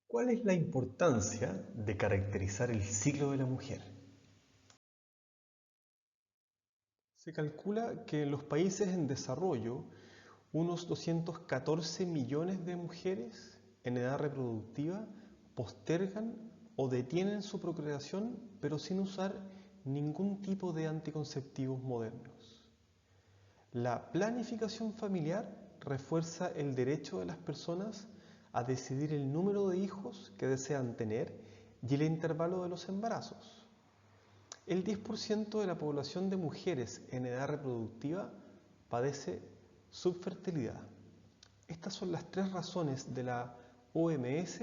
¿Cuál es la importancia de caracterizar el ciclo de la mujer? Se calcula que en los países en desarrollo, unos 214 millones de mujeres en edad reproductiva postergan o detienen su procreación, pero sin usar ningún tipo de anticonceptivos modernos. La planificación familiar refuerza el derecho de las personas a decidir el número de hijos que desean tener y el intervalo de los embarazos. El 10% de la población de mujeres en edad reproductiva padece subfertilidad. Estas son las 3 razones de la OMS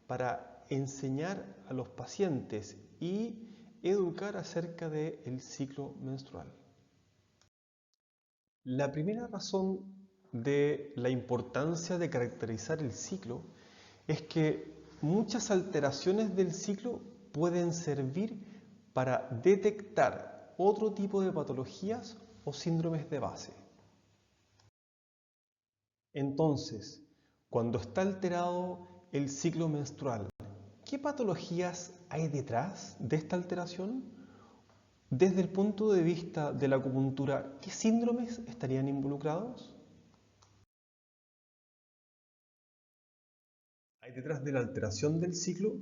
para enseñar a los pacientes y educar acerca del ciclo menstrual. La primera razón de la importancia de caracterizar el ciclo es que muchas alteraciones del ciclo pueden servir para detectar otro tipo de patologías o síndromes de base. Entonces, cuando está alterado el ciclo menstrual, ¿qué patologías hay detrás de esta alteración? Desde el punto de vista de la acupuntura, ¿qué síndromes estarían involucrados? Hay detrás de la alteración del ciclo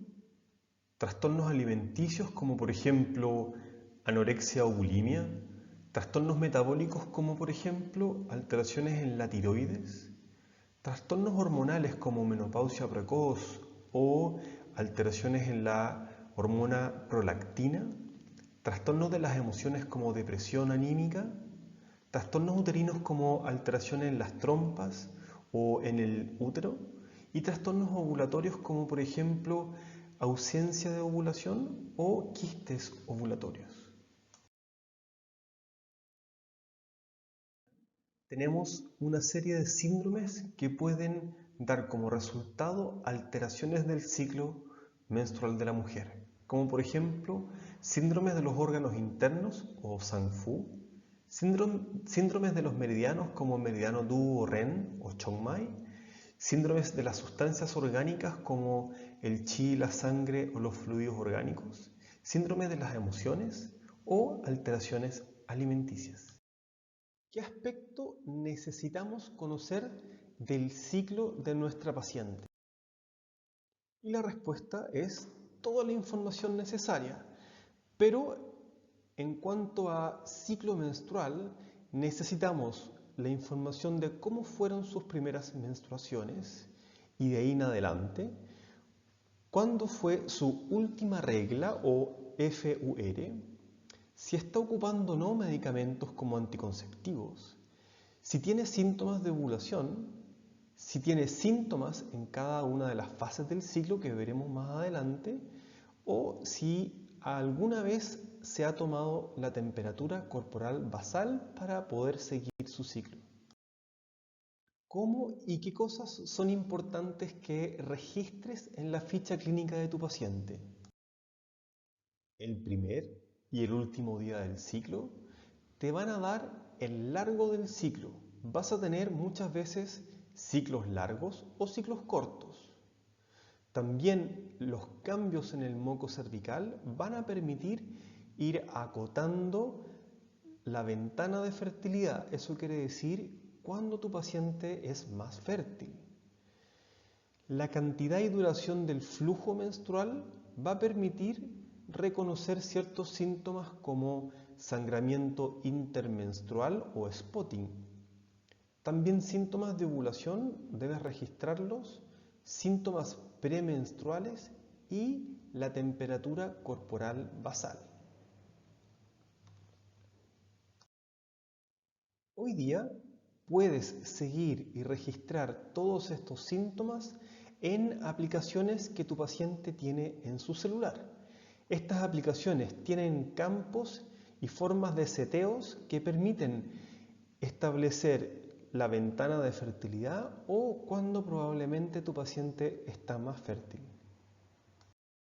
trastornos alimenticios como por ejemplo anorexia o bulimia, trastornos metabólicos como por ejemplo alteraciones en la tiroides, trastornos hormonales como menopausia precoz o alteraciones en la hormona prolactina, trastornos de las emociones como depresión anímica, trastornos uterinos como alteraciones en las trompas o en el útero y trastornos ovulatorios como por ejemplo ausencia de ovulación o quistes ovulatorios. Tenemos una serie de síndromes que pueden dar como resultado alteraciones del ciclo menstrual de la mujer, como por ejemplo síndromes de los órganos internos o SANGFU, síndromes de los meridianos como meridiano Du o Ren o Chongmai, síndromes de las sustancias orgánicas como el chi, la sangre o los fluidos orgánicos, síndromes de las emociones o alteraciones alimenticias. ¿Qué aspecto necesitamos conocer del ciclo de nuestra paciente? Y la respuesta es toda la información necesaria, pero en cuanto a ciclo menstrual, necesitamos la información de cómo fueron sus primeras menstruaciones y de ahí en adelante, cuándo fue su última regla o FUR, si está ocupando o no medicamentos como anticonceptivos, si tiene síntomas de ovulación, si tiene síntomas en cada una de las fases del ciclo que veremos más adelante, o si alguna vez se ha tomado la temperatura corporal basal para poder seguir su ciclo. ¿Cómo y qué cosas son importantes que registres en la ficha clínica de tu paciente? El primer y el último día del ciclo te van a dar el largo del ciclo. Vas a tener muchas veces ciclos largos o ciclos cortos. También los cambios en el moco cervical van a permitir ir acotando la ventana de fertilidad. Eso quiere decir cuándo tu paciente es más fértil. La cantidad y duración del flujo menstrual va a permitir reconocer ciertos síntomas como sangramiento intermenstrual o spotting. También síntomas de ovulación, debes registrarlos, síntomas premenstruales y la temperatura corporal basal. Hoy día puedes seguir y registrar todos estos síntomas en aplicaciones que tu paciente tiene en su celular. Estas aplicaciones tienen campos y formas de seteos que permiten establecer la ventana de fertilidad o cuando probablemente tu paciente está más fértil.